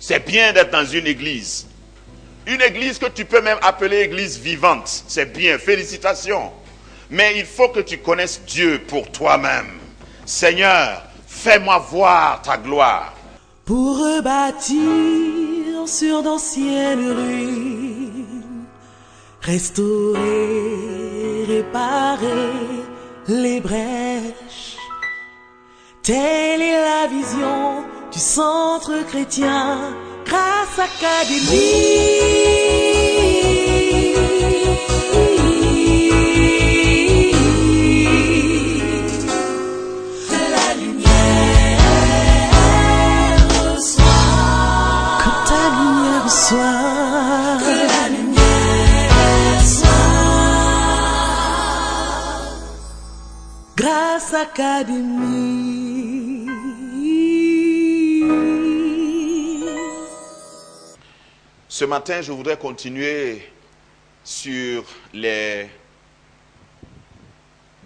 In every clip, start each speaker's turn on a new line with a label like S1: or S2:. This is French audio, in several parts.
S1: C'est bien d'être dans une église. Une église que tu peux même appeler église vivante. C'est bien, félicitations. Mais il faut que tu connaisses Dieu pour toi-même. Seigneur, fais-moi voir ta gloire.
S2: Pour rebâtir sur d'anciennes ruines, restaurer, réparer les brèches. Telle est la vision du centre chrétien Grâce Académie. Grâce Académie.
S1: Ce matin, je voudrais continuer sur les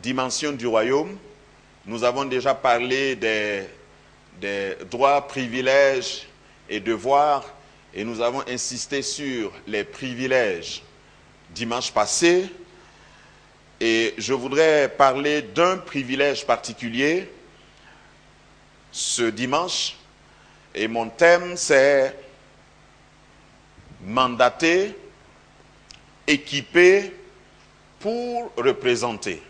S1: dimensions du royaume. Nous avons déjà parlé des droits, privilèges et devoirs, et nous avons insisté sur les privilèges dimanche passé. Et je voudrais parler d'un privilège particulier ce dimanche. Et mon thème, c'est mandaté, équipé pour représenter.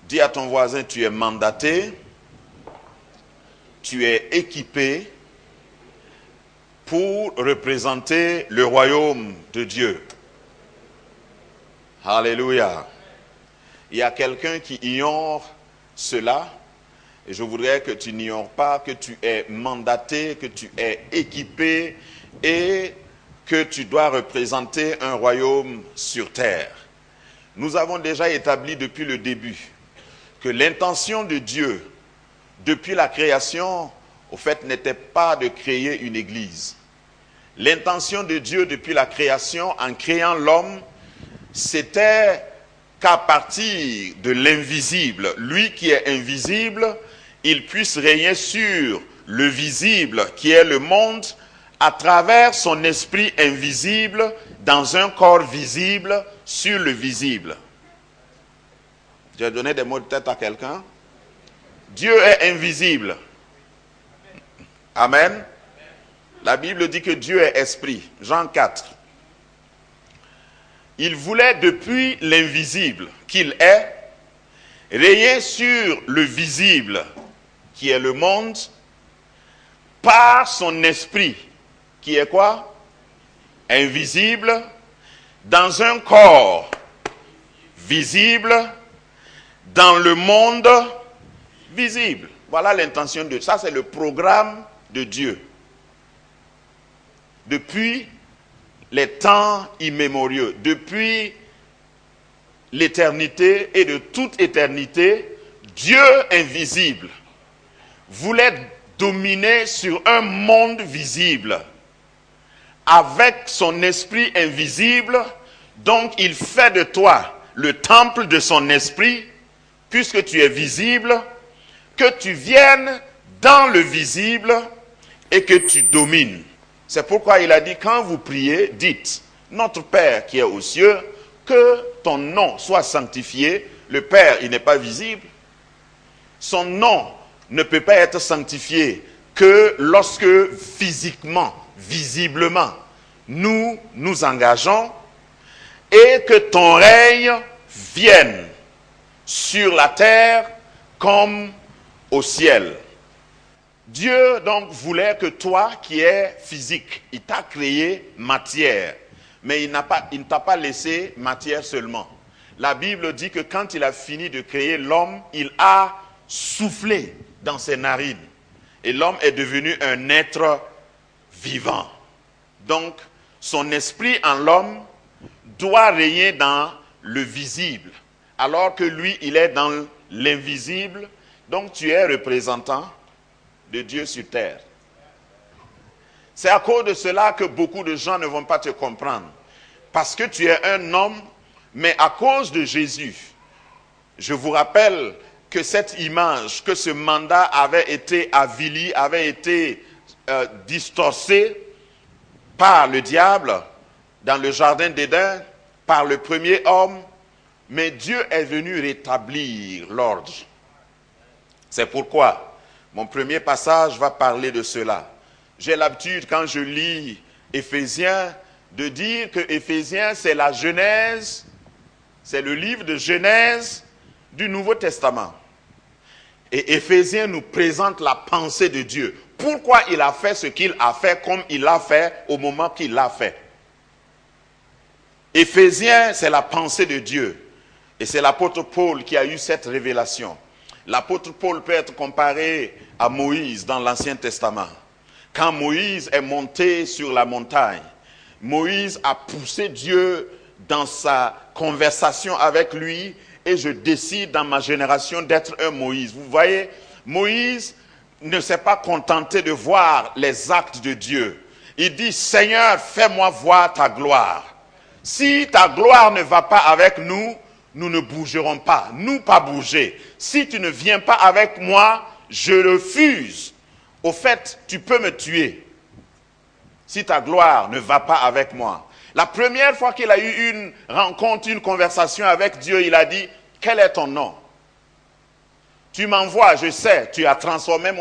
S1: Dis à ton voisin, tu es mandaté, tu es équipé pour représenter le royaume de Dieu. Alléluia. Il y a quelqu'un qui ignore cela, et je voudrais que tu n'ignores pas que tu es mandaté, que tu es équipé et que tu dois représenter un royaume sur terre. Nous avons déjà établi depuis le début que l'intention de Dieu depuis la création, au fait, n'était pas de créer une église. L'intention de Dieu depuis la création, en créant l'homme, c'était qu'à partir de l'invisible, lui qui est invisible, il puisse régner sur le visible qui est le monde à travers son esprit invisible dans un corps visible sur le visible. J'ai donné des mots de tête à quelqu'un. Dieu est invisible. Amen. La Bible dit que Dieu est esprit. Jean 4. Il voulait depuis l'invisible qu'il est, régner sur le visible qui est le monde, par son esprit qui est quoi? Invisible, dans un corps visible, dans le monde visible. Voilà l'intention de Dieu. Ça, c'est le programme de Dieu. Depuis les temps immémoriaux, depuis l'éternité et de toute éternité, Dieu invisible voulait dominer sur un monde visible avec son esprit invisible. Donc il fait de toi le temple de son esprit, puisque tu es visible, que tu viennes dans le visible et que tu domines. C'est pourquoi il a dit, quand vous priez, dites, notre Père qui est aux cieux, que ton nom soit sanctifié. Le Père, il n'est pas visible. Son nom ne peut pas être sanctifié que lorsque physiquement, visiblement, nous nous engageons, et que ton règne vienne sur la terre comme au ciel. Dieu donc voulait que toi qui es physique, il t'a créé matière, mais il ne t'a pas laissé matière seulement. La Bible dit que quand il a fini de créer l'homme, il a soufflé dans ses narines. Et l'homme est devenu un être vivant. Donc, son esprit en l'homme doit régner dans le visible, alors que lui, il est dans l'invisible. Donc, tu es représentant de Dieu sur terre. C'est à cause de cela que beaucoup de gens ne vont pas te comprendre. Parce que tu es un homme, mais à cause de Jésus. Je vous rappelle que cette image, que ce mandat avait été avili, avait été distorcée par le diable dans le jardin d'Éden, par le premier homme, mais Dieu est venu rétablir l'ordre. C'est pourquoi mon premier passage va parler de cela. J'ai l'habitude, quand je lis Éphésiens, de dire que Éphésiens, c'est la Genèse, c'est le livre de Genèse du Nouveau Testament. Et Éphésiens nous présente la pensée de Dieu. Pourquoi il a fait ce qu'il a fait, comme il l'a fait au moment qu'il l'a fait. Éphésiens, c'est la pensée de Dieu. Et c'est l'apôtre Paul qui a eu cette révélation. L'apôtre Paul peut être comparé à Moïse dans l'Ancien Testament. Quand Moïse est monté sur la montagne, Moïse a poussé Dieu dans sa conversation avec lui, et je décide dans ma génération d'être un Moïse. Vous voyez, Moïse ne s'est pas contenté de voir les actes de Dieu. Il dit, Seigneur, fais-moi voir ta gloire. Si ta gloire ne va pas avec nous, nous ne bougerons pas. Nous pas bouger. Si tu ne viens pas avec moi, je refuse. Au fait, tu peux me tuer si ta gloire ne va pas avec moi. La première fois qu'il a eu une rencontre, une conversation avec Dieu, il a dit, quel est ton nom? Tu m'envoies, je sais, tu as transformé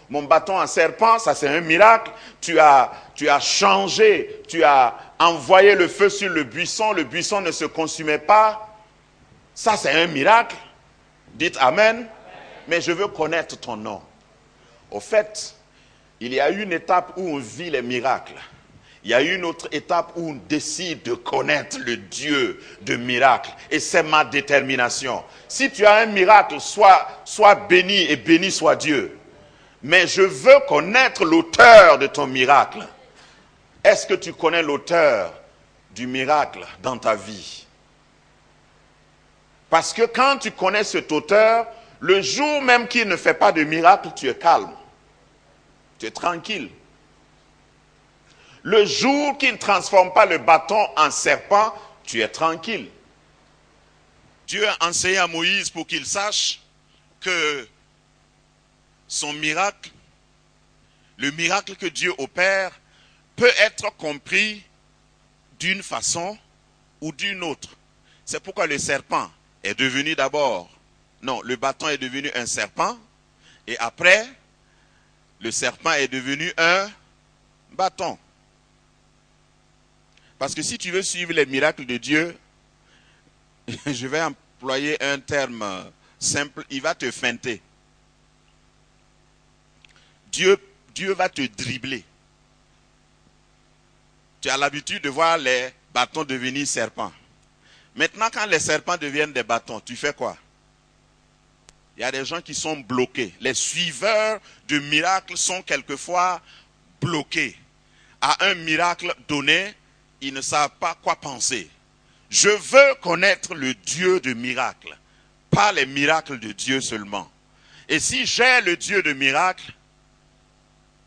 S1: mon bâton en serpent, ça c'est un miracle. Tu as changé, tu as envoyé le feu sur le buisson ne se consumait pas. Ça c'est un miracle. Dites Amen. Mais je veux connaître ton nom. Au fait, il y a une étape où on vit les miracles. Il y a une autre étape où on décide de connaître le Dieu de miracles. Et c'est ma détermination. Si tu as un miracle, sois béni et béni soit Dieu. Mais je veux connaître l'auteur de ton miracle. Est-ce que tu connais l'auteur du miracle dans ta vie? Parce que quand tu connais cet auteur, le jour même qu'il ne fait pas de miracle, tu es calme. Tu es tranquille. Le jour qu'il ne transforme pas le bâton en serpent, tu es tranquille. Dieu a enseigné à Moïse pour qu'il sache que son miracle, le miracle que Dieu opère, peut être compris d'une façon ou d'une autre. C'est pourquoi le serpent est devenu d'abord, non, le bâton est devenu un serpent, et après, le serpent est devenu un bâton. Parce que si tu veux suivre les miracles de Dieu, je vais employer un terme simple, il va te feinter. Dieu va te dribbler. Tu as l'habitude de voir les bâtons devenir serpents. Maintenant, quand les serpents deviennent des bâtons, tu fais quoi? Il y a des gens qui sont bloqués. Les suiveurs de miracles sont quelquefois bloqués. À un miracle donné, ils ne savent pas quoi penser. Je veux connaître le Dieu de miracles, pas les miracles de Dieu seulement. Et si j'ai le Dieu de miracles,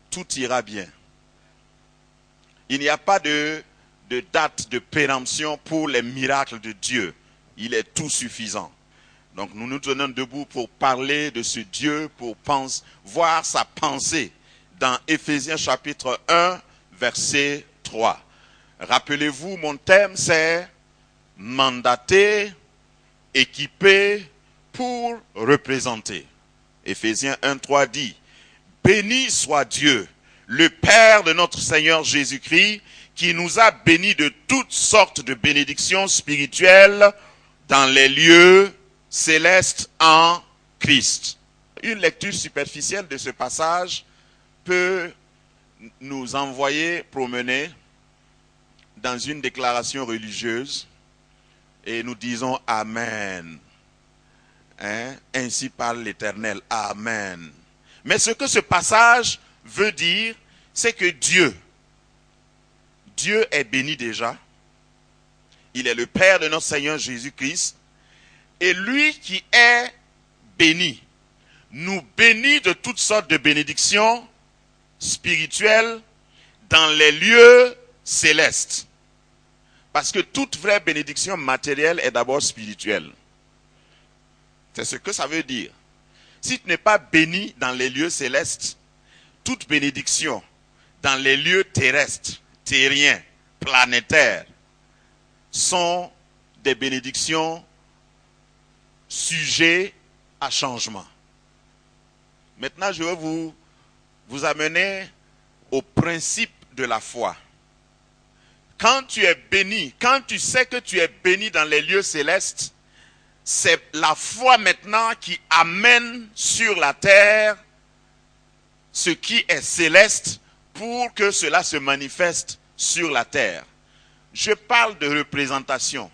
S1: tout ira bien. Il n'y a pas de date de péremption pour les miracles de Dieu. Il est tout suffisant. Donc nous nous tenons debout pour parler de ce Dieu, pour voir sa pensée dans Éphésiens chapitre 1, verset 3. Rappelez-vous, mon thème c'est mandaté, équipé pour représenter. Éphésiens 1, 3 dit, béni soit Dieu, le Père de notre Seigneur Jésus-Christ, qui nous a bénis de toutes sortes de bénédictions spirituelles dans les lieux célestes en Christ. Une lecture superficielle de ce passage peut nous envoyer promener dans une déclaration religieuse et nous disons Amen. Ainsi parle l'Éternel. Amen. Mais ce que ce passage veut dire, c'est que Dieu est béni déjà. Il est le Père de notre Seigneur Jésus-Christ. Et lui qui est béni, nous bénit de toutes sortes de bénédictions spirituelles dans les lieux célestes. Parce que toute vraie bénédiction matérielle est d'abord spirituelle. C'est ce que ça veut dire. Si tu n'es pas béni dans les lieux célestes, toute bénédiction dans les lieux terrestres, terriens, planétaires, sont des bénédictions sujets à changement. Maintenant, je vais vous amener au principe de la foi. Quand tu es béni, quand tu sais que tu es béni dans les lieux célestes, c'est la foi maintenant qui amène sur la terre ce qui est céleste pour que cela se manifeste sur la terre. Je parle de représentation.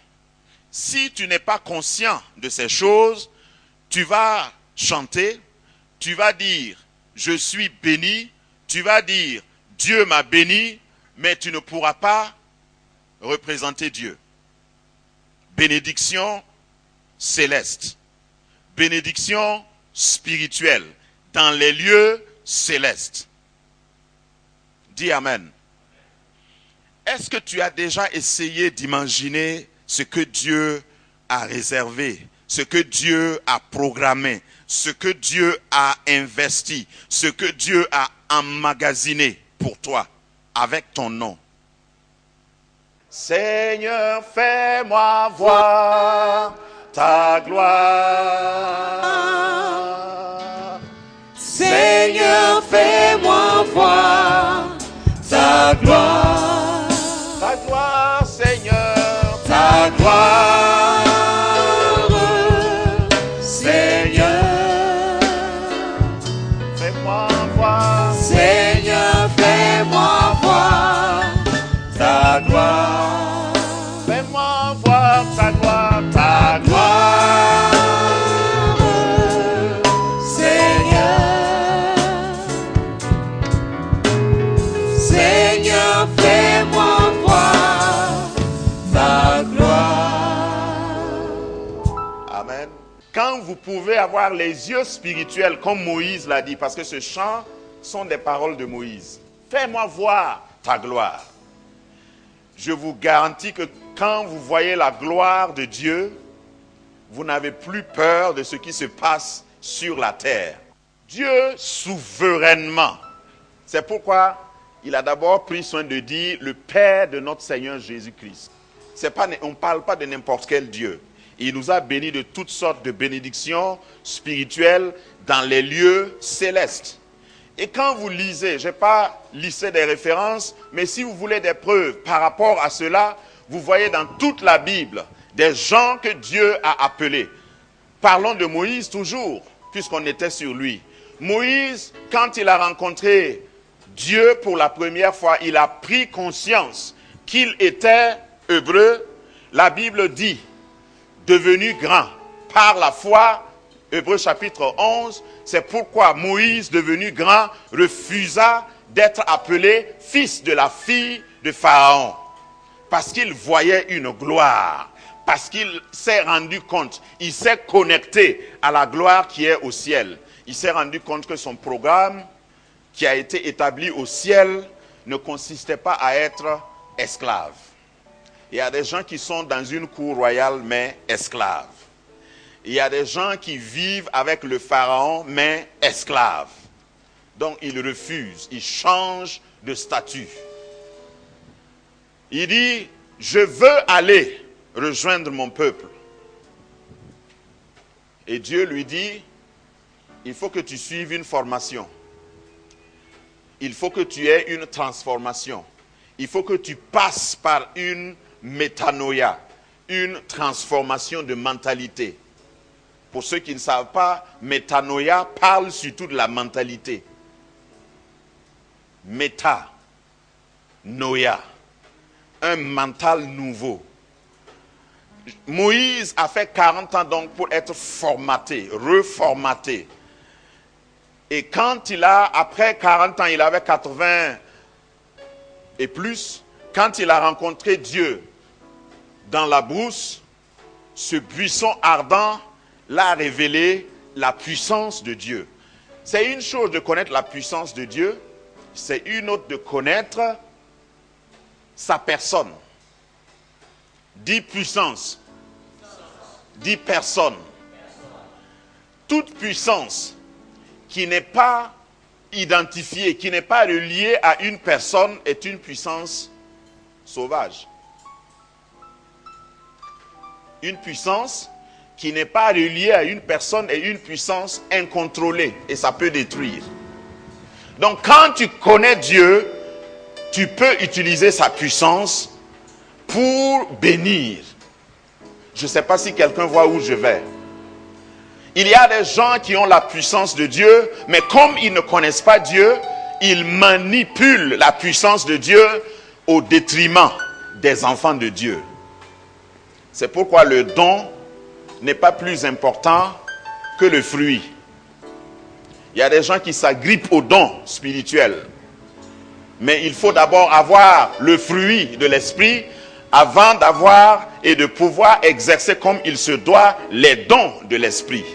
S1: Si tu n'es pas conscient de ces choses, tu vas chanter, tu vas dire « je suis béni », tu vas dire « Dieu m'a béni », mais tu ne pourras pas représenter Dieu. Bénédiction céleste, bénédiction spirituelle dans les lieux célestes. Dis Amen. Est-ce que tu as déjà essayé d'imaginer ce que Dieu a réservé, ce que Dieu a programmé, ce que Dieu a investi, ce que Dieu a emmagasiné pour toi avec ton nom? Seigneur, fais-moi voir ta gloire.
S2: Seigneur, fais-moi voir ta gloire.
S1: Ta gloire, Seigneur,
S2: Ta gloire, Seigneur.
S1: fais-moi voir.
S2: Seigneur, fais-moi voir ta gloire.
S1: Fais-moi voir ta gloire, ta
S2: Gloire, Seigneur. Seigneur, fais-moi voir ta gloire.
S1: Amen. Quand vous pouvez avoir les yeux spirituels, comme Moïse l'a dit, parce que ce chant sont des paroles de Moïse. Fais-moi voir ta gloire. Je vous garantis que quand vous voyez la gloire de Dieu, vous n'avez plus peur de ce qui se passe sur la terre. Dieu souverainement. C'est pourquoi il a d'abord pris soin de dire le Père de notre Seigneur Jésus-Christ. On ne parle pas de n'importe quel Dieu. Il nous a bénis de toutes sortes de bénédictions spirituelles dans les lieux célestes. Et quand vous lisez, je n'ai pas listé des références, mais si vous voulez des preuves par rapport à cela, vous voyez dans toute la Bible des gens que Dieu a appelés. Parlons de Moïse toujours, puisqu'on était sur lui. Moïse, quand il a rencontré Dieu pour la première fois, il a pris conscience qu'il était hébreu. La Bible dit, devenu grand par la foi. Hébreux chapitre 11, c'est pourquoi Moïse, devenu grand, refusa d'être appelé fils de la fille de Pharaon. Parce qu'il voyait une gloire, parce qu'il s'est rendu compte, il s'est connecté à la gloire qui est au ciel. Il s'est rendu compte que son programme qui a été établi au ciel ne consistait pas à être esclave. Il y a des gens qui sont dans une cour royale mais esclaves. Il y a des gens qui vivent avec le pharaon, mais esclaves. Donc, ils refusent, ils changent de statut. Il dit, je veux aller rejoindre mon peuple. Et Dieu lui dit, il faut que tu suives une formation. Il faut que tu aies une transformation. Il faut que tu passes par une métanoïa, une transformation de mentalité. Pour ceux qui ne savent pas, métanoïa parle surtout de la mentalité. Méta, noïa, un mental nouveau. Moïse a fait 40 ans donc pour être formaté, reformaté. Et quand après 40 ans, il avait 80 et plus, quand il a rencontré Dieu dans la brousse, ce buisson ardent l'a révélé la puissance de Dieu. C'est une chose de connaître la puissance de Dieu, c'est une autre de connaître sa personne. Dis puissance, dis personne. Toute puissance qui n'est pas identifiée, qui n'est pas reliée à une personne, est une puissance sauvage. Une puissance qui n'est pas reliée à une personne est une puissance incontrôlée et ça peut détruire. Donc quand tu connais Dieu, tu peux utiliser sa puissance pour bénir. Je ne sais pas si quelqu'un voit où je vais. Il y a des gens qui ont la puissance de Dieu, mais comme ils ne connaissent pas Dieu, ils manipulent la puissance de Dieu au détriment des enfants de Dieu. C'est pourquoi le don n'est pas plus important que le fruit. Il y a des gens qui s'agrippent au don spirituel. Mais il faut d'abord avoir le fruit de l'esprit avant d'avoir et de pouvoir exercer comme il se doit les dons de l'esprit.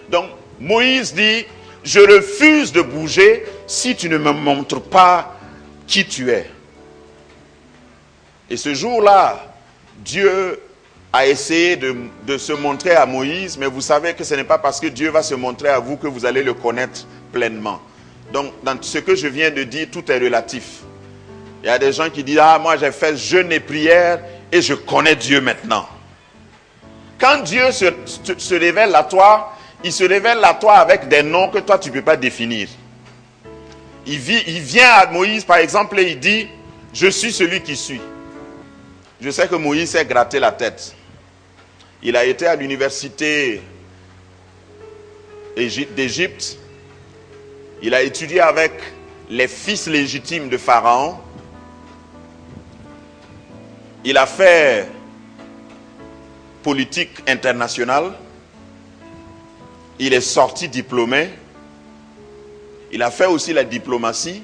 S1: Donc Moïse dit, je refuse de bouger si tu ne me montres pas qui tu es. Et ce jour-là, Dieu a essayé de se montrer à Moïse, mais vous savez que ce n'est pas parce que Dieu va se montrer à vous que vous allez le connaître pleinement. Donc, dans ce que je viens de dire, tout est relatif. Il y a des gens qui disent, ah, moi j'ai fait jeûne et prière et je connais Dieu maintenant. Quand Dieu se révèle à toi, il se révèle à toi avec des noms que toi tu ne peux pas définir. Il vient à Moïse par exemple et il dit, je suis celui qui suis. Je sais que Moïse s'est gratté la tête. Il a été à l'université d'Égypte. Il a étudié avec les fils légitimes de Pharaon. Il a fait politique internationale. Il est sorti diplômé. Il a fait aussi la diplomatie.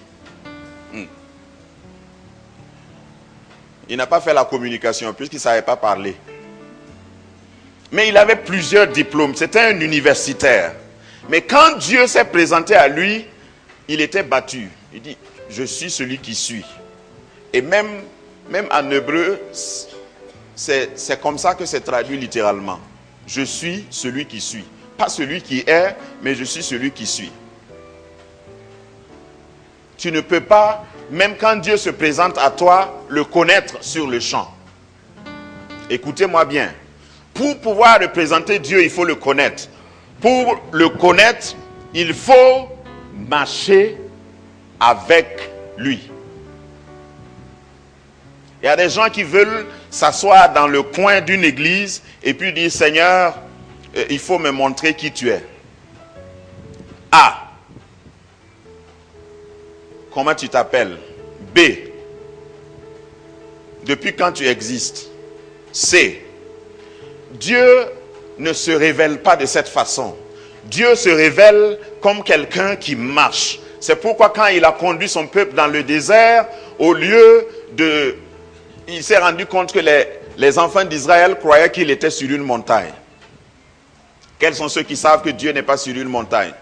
S1: Il n'a pas fait la communication puisqu'il ne savait pas parler. Mais il avait plusieurs diplômes. C'était un universitaire. Mais quand Dieu s'est présenté à lui, il était battu. Il dit, je suis celui qui suis. Et même en hébreu, c'est comme ça que c'est traduit littéralement. Je suis celui qui suis. Pas celui qui est, mais je suis celui qui suis. Tu ne peux pas, même quand Dieu se présente à toi, le connaître sur le champ. Écoutez-moi bien. Pour pouvoir représenter Dieu, il faut le connaître. Pour le connaître, il faut marcher avec lui. Il y a des gens qui veulent s'asseoir dans le coin d'une église et puis dire, Seigneur, il faut me montrer qui tu es. A. Comment tu t'appelles? B. Depuis quand tu existes? C. Dieu ne se révèle pas de cette façon. Dieu se révèle comme quelqu'un qui marche. C'est pourquoi quand il a conduit son peuple dans le désert, au lieu de... Il s'est rendu compte que les enfants d'Israël croyaient qu'il était sur une montagne. Quels sont ceux qui savent que Dieu n'est pas sur une montagne?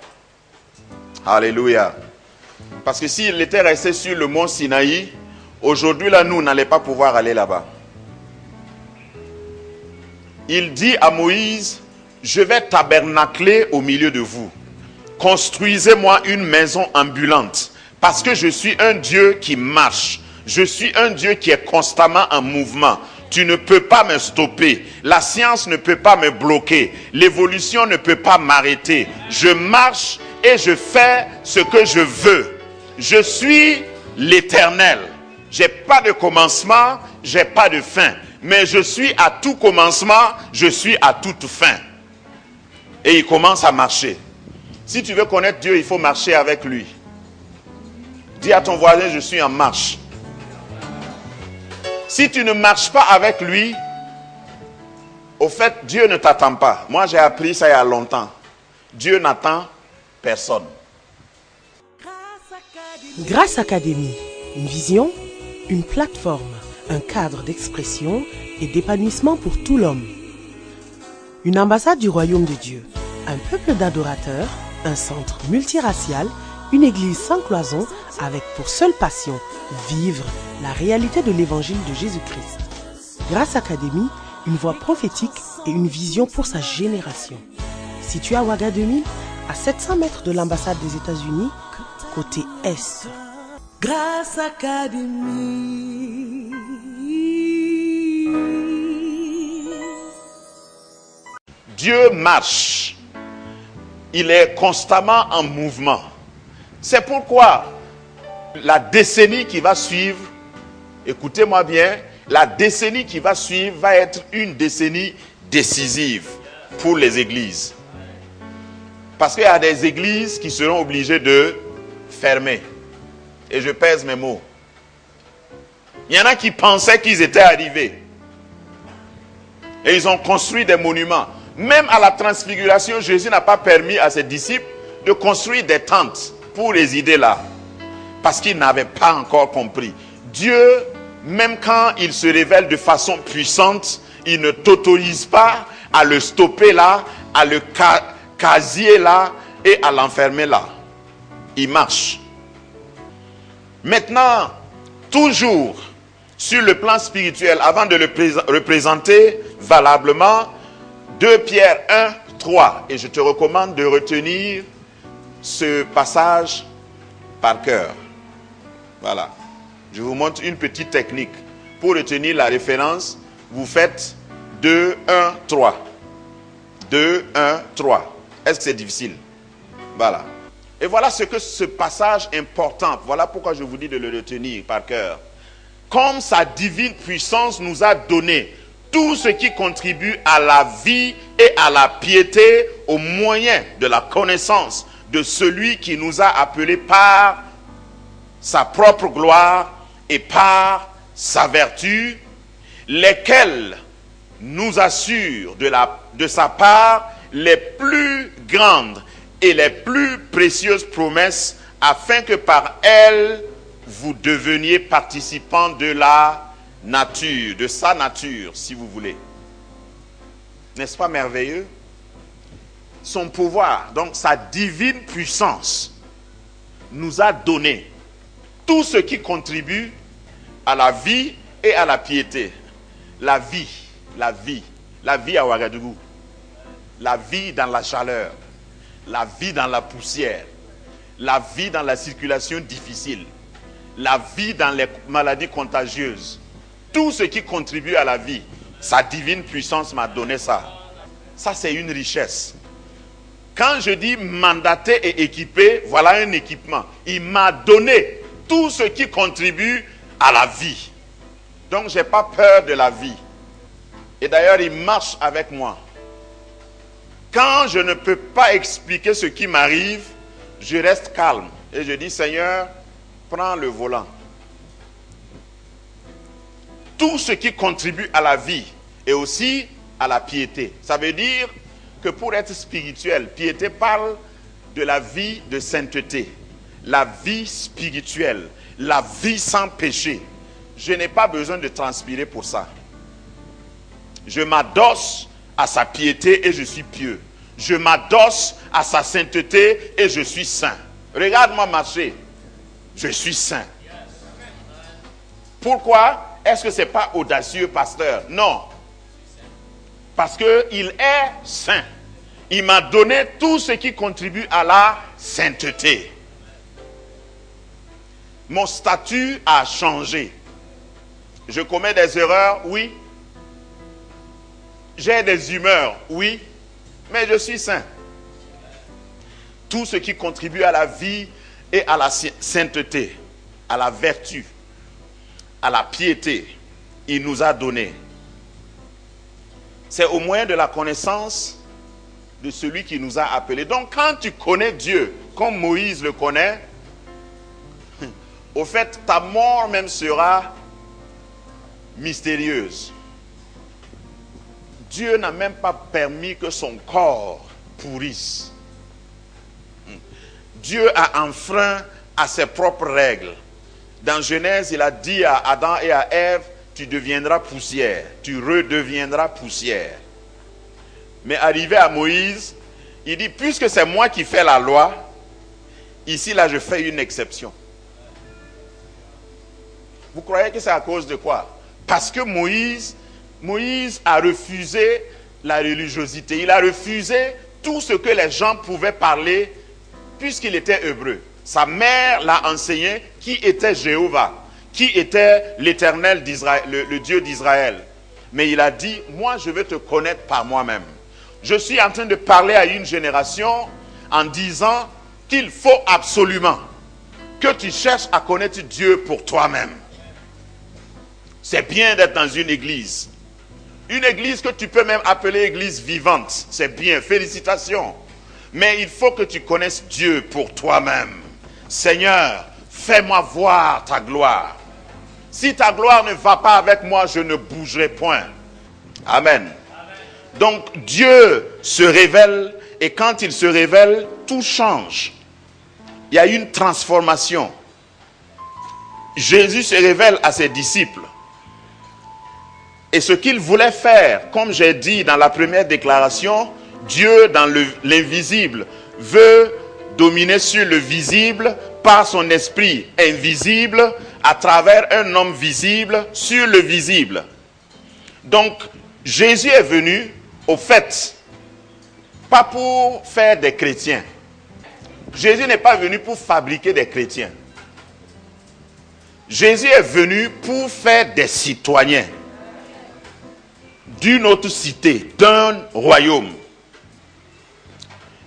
S1: Alléluia. Parce que s'il était resté sur le mont Sinaï, aujourd'hui là, nous n'allons pas pouvoir aller là-bas. Il dit à Moïse, je vais tabernacler au milieu de vous. Construisez-moi une maison ambulante. Parce que je suis un Dieu qui marche. Je suis un Dieu qui est constamment en mouvement. Tu ne peux pas me stopper. La science ne peut pas me bloquer. L'évolution ne peut pas m'arrêter. Je marche et je fais ce que je veux. Je suis l'Éternel. Je n'ai pas de commencement, je n'ai pas de fin. Mais je suis à tout commencement, je suis à toute fin. Et il commence à marcher. Si tu veux connaître Dieu, il faut marcher avec lui. Dis à ton voisin, je suis en marche. Si tu ne marches pas avec lui, au fait, Dieu ne t'attend pas. Moi, j'ai appris ça il y a longtemps. Dieu n'attend personne.
S3: Grâce Académie, une vision, une plateforme, un cadre d'expression et d'épanouissement pour tout l'homme. Une ambassade du royaume de Dieu, un peuple d'adorateurs, un centre multiracial, une église sans cloison avec pour seule passion vivre la réalité de l'évangile de Jésus-Christ. Grâce Académie, une voix prophétique et une vision pour sa génération. Situé à Ouagadougou, à 700 mètres de l'ambassade des États-Unis, côté est.
S2: Grâce Académie.
S1: Dieu marche. Il est constamment en mouvement. C'est pourquoi la décennie qui va suivre, écoutez-moi bien, la décennie qui va suivre va être une décennie décisive pour les églises. Parce qu'il y a des églises qui seront obligées de fermer. Et je pèse mes mots. Il y en a qui pensaient qu'ils étaient arrivés. Et ils ont construit des monuments. Même à la transfiguration, Jésus n'a pas permis à ses disciples de construire des tentes pour résider là. Parce qu'ils n'avaient pas encore compris. Dieu, même quand il se révèle de façon puissante, il ne t'autorise pas à le stopper là, à le casier là et à l'enfermer là. Il marche. Maintenant, toujours sur le plan spirituel, avant de le représenter valablement, 2 Pierre 1, 3. Et je te recommande de retenir ce passage par cœur. Voilà. Je vous montre une petite technique. Pour retenir la référence, vous faites 2, 1, 3. 2, 1, 3. Est-ce que c'est difficile? Voilà. Et voilà ce que ce passage important, voilà pourquoi je vous dis de le retenir par cœur. Comme sa divine puissance nous a donné tout ce qui contribue à la vie et à la piété au moyen de la connaissance de celui qui nous a appelés par sa propre gloire et par sa vertu, lesquels nous assurent de sa part les plus grandes et les plus précieuses promesses, afin que par elles, vous deveniez participants de la nature, de sa nature, si vous voulez. N'est-ce pas merveilleux? Son pouvoir, donc sa divine puissance, nous a donné tout ce qui contribue à la vie et à la piété. La vie à Ouagadougou, la vie dans la chaleur, la vie dans la poussière, la vie dans la circulation difficile, la vie dans les maladies contagieuses, tout ce qui contribue à la vie, sa divine puissance m'a donné ça. Ça, c'est une richesse. Quand je dis mandaté et équipé, voilà un équipement. Il m'a donné tout ce qui contribue à la vie. Donc, je n'ai pas peur de la vie. Et d'ailleurs, il marche avec moi. Quand je ne peux pas expliquer ce qui m'arrive, je reste calme. Et je dis, Seigneur, prends le volant. Tout ce qui contribue à la vie et aussi à la piété. Ça veut dire que pour être spirituel, piété parle de la vie de sainteté, la vie spirituelle, la vie sans péché. Je n'ai pas besoin de transpirer pour ça. Je m'adosse à sa piété et je suis pieux. Je m'adosse à sa sainteté et je suis saint. Regarde-moi marcher. Je suis saint. Pourquoi? Est-ce que ce n'est pas audacieux, pasteur? Non. Parce qu'il est saint. Il m'a donné tout ce qui contribue à la sainteté. Mon statut a changé. Je commets des erreurs, oui. J'ai des humeurs, oui. Mais je suis saint. Tout ce qui contribue à la vie et à la sainteté, à la vertu, à la piété, il nous a donné. C'est au moyen de la connaissance de celui qui nous a appelés. Donc quand tu connais Dieu, comme Moïse le connaît, au fait, ta mort même sera mystérieuse. Dieu n'a même pas permis que son corps pourrisse. Dieu a enfreint à ses propres règles. Dans Genèse, il a dit à Adam et à Ève, tu deviendras poussière, tu redeviendras poussière. Mais arrivé à Moïse, il dit, puisque c'est moi qui fais la loi, ici là je fais une exception. Vous croyez que c'est à cause de quoi? Parce que Moïse a refusé la religiosité. Il a refusé tout ce que les gens pouvaient parler puisqu'il était hébreu. Sa mère l'a enseigné qui était Jéhovah, qui était l'Éternel d'Israël, le Dieu d'Israël. Mais il a dit, moi je veux te connaître par moi-même. Je suis en train de parler à une génération en disant qu'il faut absolument que tu cherches à connaître Dieu pour toi-même. C'est bien d'être dans une église. Une église que tu peux même appeler église vivante. C'est bien, félicitations. Mais il faut que tu connaisses Dieu pour toi-même. Seigneur, fais-moi voir ta gloire. Si ta gloire ne va pas avec moi, je ne bougerai point. Amen. Donc Dieu se révèle et quand il se révèle, tout change. Il y a une transformation. Jésus se révèle à ses disciples. Et ce qu'il voulait faire, comme j'ai dit dans la première déclaration, Dieu dans l'invisible veut dominer sur le visible par son esprit invisible à travers un homme visible sur le visible. Donc Jésus est venu au fait, pas pour faire des chrétiens. Jésus n'est pas venu pour fabriquer des chrétiens. Jésus est venu pour faire des citoyens d'une autre cité, d'un royaume.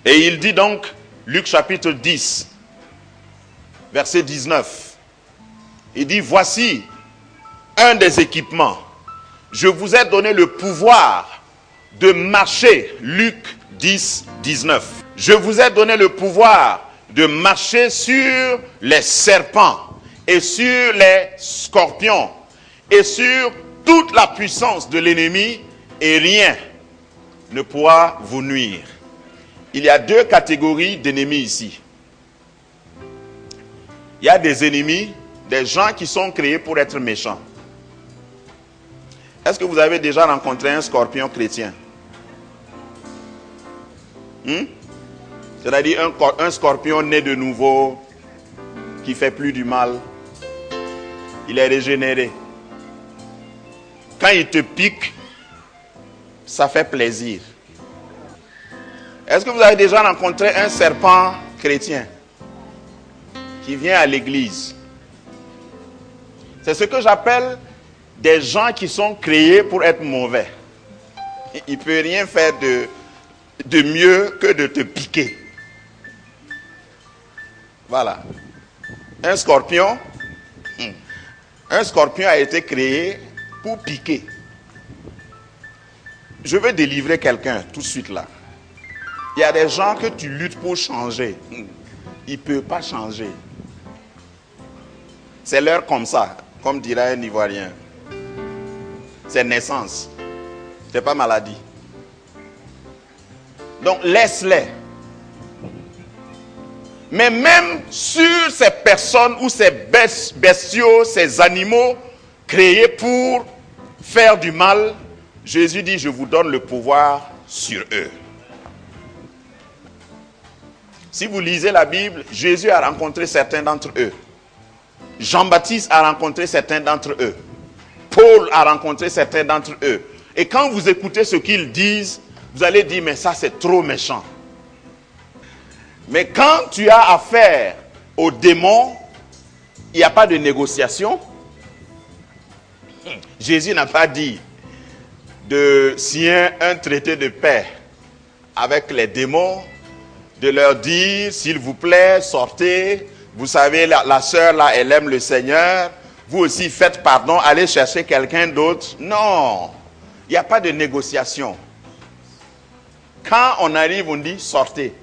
S1: Et il dit donc, Luc chapitre 10, verset 19, il dit, voici un des équipements. Je vous ai donné le pouvoir de marcher, Luc 10, 19. Je vous ai donné le pouvoir de marcher sur les serpents et sur les scorpions et sur toute la puissance de l'ennemi et rien ne pourra vous nuire. Il y a deux catégories d'ennemis ici. Il y a des ennemis, des gens qui sont créés pour être méchants. Est-ce que vous avez déjà rencontré un scorpion chrétien? C'est-à-dire un scorpion né de nouveau, qui fait plus du mal. Il est régénéré. Quand il te pique, ça fait plaisir. Est-ce que vous avez déjà rencontré un serpent chrétien qui vient à l'église? C'est ce que j'appelle des gens qui sont créés pour être mauvais. Il ne peut rien faire de mieux que de te piquer. Voilà. Un scorpion a été créé pour piquer. Je veux délivrer quelqu'un tout de suite là. Il y a des gens que tu luttes pour changer. Ils ne peuvent pas changer. C'est l'heure comme ça, comme dirait un Ivoirien. C'est naissance. C'est pas maladie. Donc laisse-les. Mais même sur ces personnes ou ces bestiaux, ces animaux créés pour faire du mal, Jésus dit, je vous donne le pouvoir sur eux. Si vous lisez la Bible, Jésus a rencontré certains d'entre eux. Jean-Baptiste a rencontré certains d'entre eux. Paul a rencontré certains d'entre eux. Et quand vous écoutez ce qu'ils disent, vous allez dire, mais ça c'est trop méchant. Mais quand tu as affaire aux démons, il n'y a pas de négociation. Jésus n'a pas dit de signer un traité de paix avec les démons, de leur dire, s'il vous plaît, sortez. Vous savez, la sœur là, elle aime le Seigneur. Vous aussi faites pardon, allez chercher quelqu'un d'autre. Non, il n'y a pas de négociation. Quand on arrive, on dit, sortez.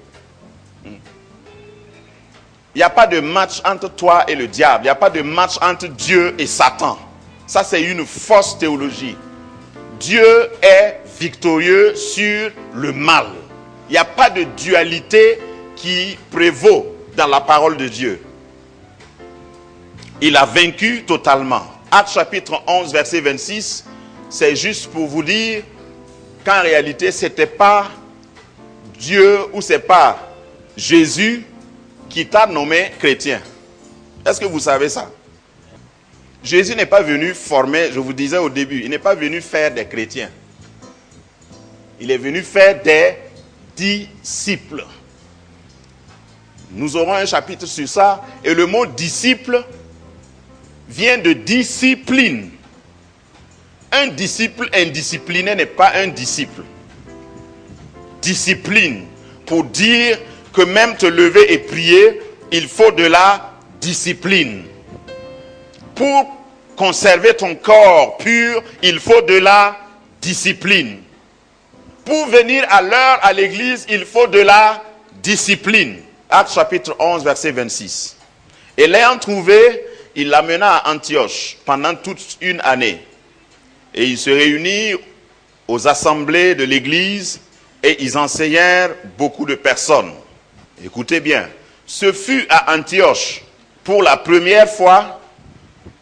S1: Il n'y a pas de match entre toi et le diable. Il n'y a pas de match entre Dieu et Satan. Ça, c'est une fausse théologie. Dieu est victorieux sur le mal. Il n'y a pas de dualité qui prévaut dans la parole de Dieu. Il a vaincu totalement. Actes chapitre 11, verset 26, c'est juste pour vous dire qu'en réalité, ce n'était pas Dieu ou ce n'est pas Jésus qui t'a nommé chrétien. Est-ce que vous savez ça? Jésus n'est pas venu former, je vous disais au début, il n'est pas venu faire des chrétiens. Il est venu faire des disciples. Nous aurons un chapitre sur ça. Et le mot disciple vient de discipline. Un disciple indiscipliné n'est pas un disciple. Discipline, pour dire que même te lever et prier, il faut de la discipline. Pour conserver ton corps pur, il faut de la discipline. Pour venir à l'heure à l'église, il faut de la discipline. Actes chapitre 11, verset 26. Et l'ayant trouvé, il l'amena à Antioche pendant toute une année. Et ils se réunirent aux assemblées de l'église et ils enseignèrent beaucoup de personnes. Écoutez bien, ce fut à Antioche, pour la première fois,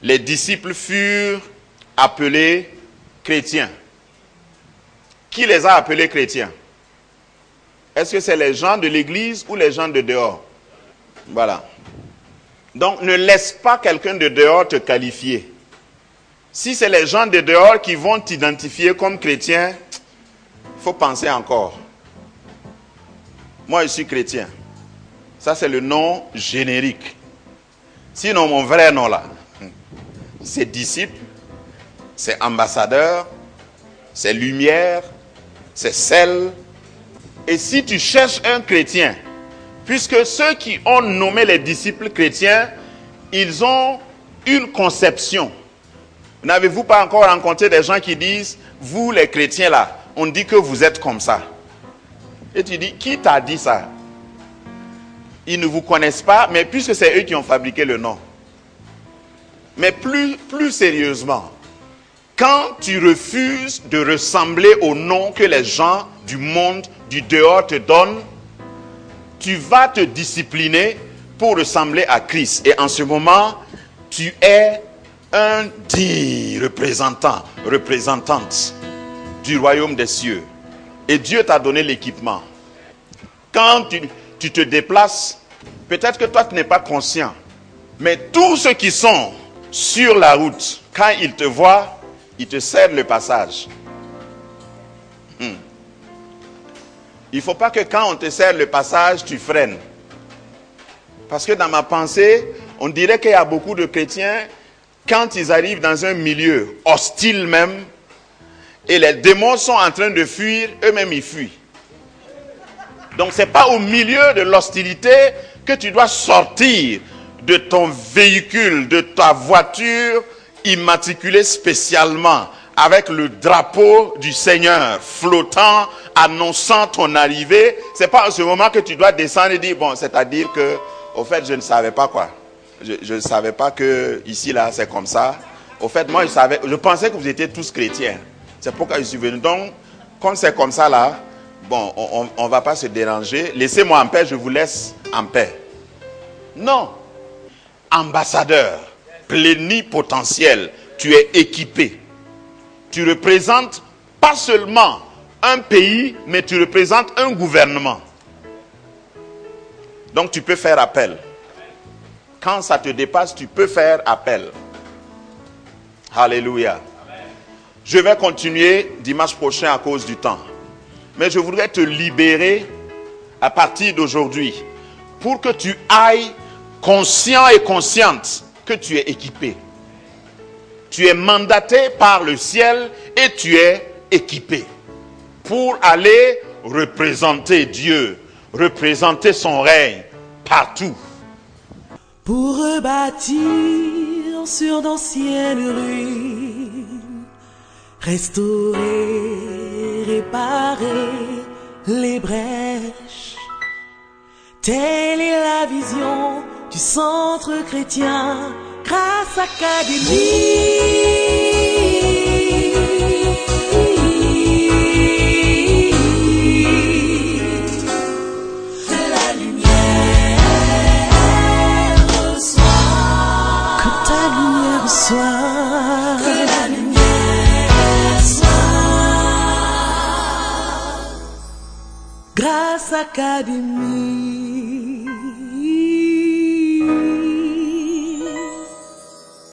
S1: les disciples furent appelés chrétiens. Qui les a appelés chrétiens? Est-ce que c'est les gens de l'église ou les gens de dehors? Voilà. Donc ne laisse pas quelqu'un de dehors te qualifier. Si c'est les gens de dehors qui vont t'identifier comme chrétien, il faut penser encore. Moi, je suis chrétien. Ça, c'est le nom générique. Sinon, mon vrai nom là, c'est disciple, c'est ambassadeur, c'est lumière, c'est sel. Et si tu cherches un chrétien, puisque ceux qui ont nommé les disciples chrétiens, ils ont une conception. N'avez-vous pas encore rencontré des gens qui disent, vous les chrétiens là, on dit que vous êtes comme ça. Et tu dis, qui t'a dit ça? Ils ne vous connaissent pas, mais puisque c'est eux qui ont fabriqué le nom. Mais plus sérieusement, quand tu refuses de ressembler au nom que les gens du monde, du dehors te donnent, tu vas te discipliner pour ressembler à Christ. Et en ce moment, tu es un digne représentante du royaume des cieux. Et Dieu t'a donné l'équipement. Quand tu te déplaces, peut-être que toi tu n'es pas conscient, mais tous ceux qui sont sur la route, quand ils te voient, ils te cèdent le passage. Il ne faut pas que quand on te cède le passage, tu freines. Parce que dans ma pensée, on dirait qu'il y a beaucoup de chrétiens, quand ils arrivent dans un milieu hostile même, et les démons sont en train de fuir, eux-mêmes ils fuient. Donc ce n'est pas au milieu de l'hostilité que tu dois sortir de ton véhicule, de ta voiture immatriculée spécialement, avec le drapeau du Seigneur flottant, annonçant ton arrivée. Ce n'est pas à ce moment que tu dois descendre et dire, bon, c'est-à-dire que, au fait, je ne savais pas quoi. Je ne savais pas que ici, là, c'est comme ça. Au fait, moi, je pensais que vous étiez tous chrétiens. C'est pourquoi je suis venu. Donc, comme c'est comme ça, là, bon, on ne va pas se déranger. Laissez-moi en paix, je vous laisse en paix. Non. Ambassadeur, plénipotentiel, tu es équipé. Tu représentes pas seulement un pays, mais tu représentes un gouvernement. Donc tu peux faire appel. Quand ça te dépasse, tu peux faire appel. Alléluia. Je vais continuer dimanche prochain à cause du temps. Mais je voudrais te libérer à partir d'aujourd'hui pour que tu ailles conscient et consciente que tu es équipé. Tu es mandaté par le ciel et tu es équipé pour aller représenter Dieu, représenter son règne partout.
S3: Pour rebâtir sur d'anciennes ruines, restaurer, réparer les brèches. Telle est la vision du centre chrétien Grâce Académie. Grâce Académie.